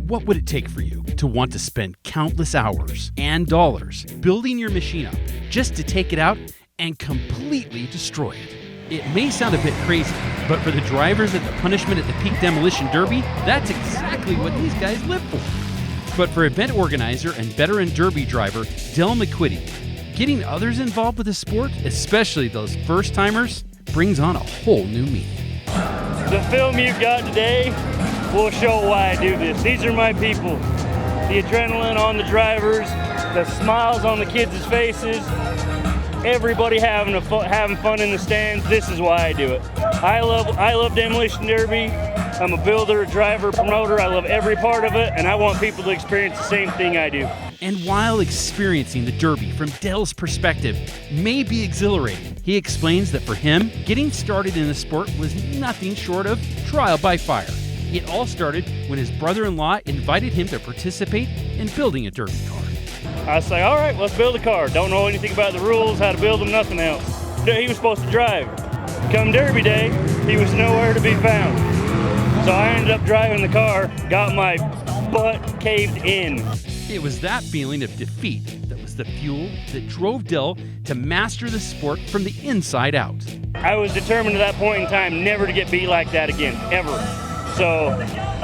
What would it take for you to want to spend countless hours and dollars building your machine up just to take it out and completely destroy it? It may sound a bit crazy, but for the drivers at the punishment at the Peak Demolition Derby, that's exactly what these guys live for. But for event organizer and veteran derby driver Del McQuitty, getting others involved with the sport, especially those first-timers, brings on a whole new meaning. The film you've got today will show why I do this. These are my people. The adrenaline on the drivers, the smiles on the kids' faces, everybody having fun in the stands. This is why I do it. I love Demolition Derby. I'm a builder, a driver, promoter. I love every part of it, and I want people to experience the same thing I do. And while experiencing the Derby from Del's perspective may be exhilarating, he explains that for him, getting started in the sport was nothing short of trial by fire. It all started when his brother-in-law invited him to participate in building a Derby car. I say, all right, let's build a car. Don't know anything about the rules, how to build them, nothing else. He was supposed to drive. Come Derby day, he was nowhere to be found. So I ended up driving the car, got my butt caved in. It was that feeling of defeat that was the fuel that drove Del to master the sport from the inside out. I was determined at that point in time never to get beat like that again, ever. So,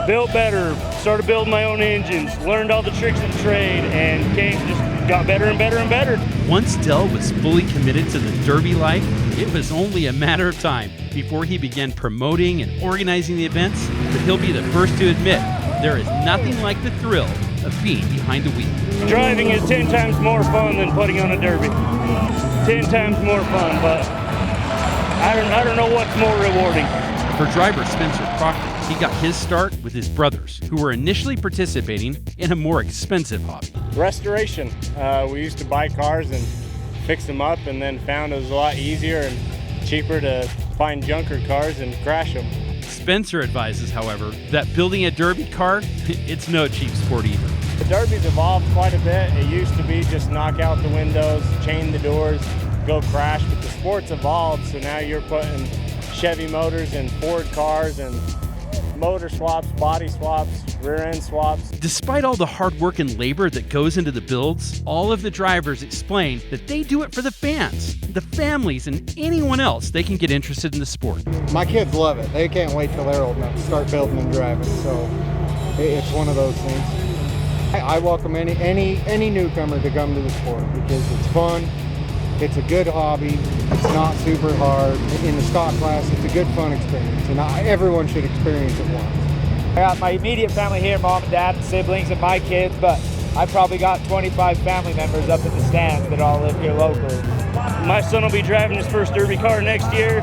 built better, started building my own engines, learned all the tricks of the trade, and just got better and better and better. Once Del was fully committed to the Derby life, it was only a matter of time before he began promoting and organizing the events, but he'll be the first to admit there is nothing like the thrill of being behind the wheel. Driving is 10 times more fun than putting on a Derby. 10 times more fun, but I don't know what's more rewarding. For driver Spencer Proctor, he got his start with his brothers, who were initially participating in a more expensive hobby. Restoration. We used to buy cars and fix them up, and then found it was a lot easier and cheaper to find junker cars and crash them. Spencer advises, however, that building a Derby car, it's no cheap sport either. The Derby's evolved quite a bit. It used to be just knock out the windows, chain the doors, go crash, but the sport's evolved, so now you're putting Chevy motors in Ford cars and motor swaps, body swaps, rear end swaps. Despite all the hard work and labor that goes into the builds, all of the drivers explain that they do it for the fans, the families, and anyone else they can get interested in the sport. My kids love it. They can't wait till they're old enough to start building and driving, so it's one of those things. I welcome any newcomer to come to the sport because it's fun. It's a good hobby. It's not super hard. In the stock class, it's a good fun experience, and everyone should experience it once. I got my immediate family here, mom and dad, siblings, and my kids, but I probably got 25 family members up in the stands that all live here locally. My son will be driving his first Derby car next year.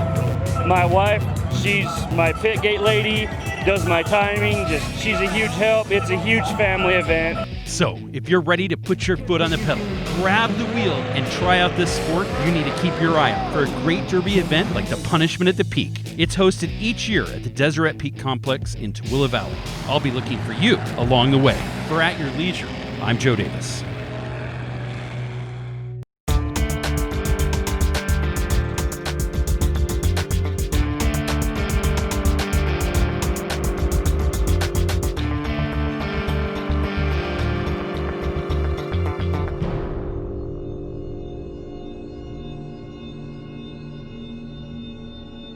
My wife, she's my pit gate lady, does my timing, she's a huge help. It's a huge family event. So, if you're ready to put your foot on the pedal, grab the wheel, and try out this sport, you need to keep your eye out for a great Derby event like the Punishment at the Peak. It's hosted each year at the Deseret Peak Complex in Tooele Valley. I'll be looking for you along the way. For At Your Leisure, I'm Joe Davis.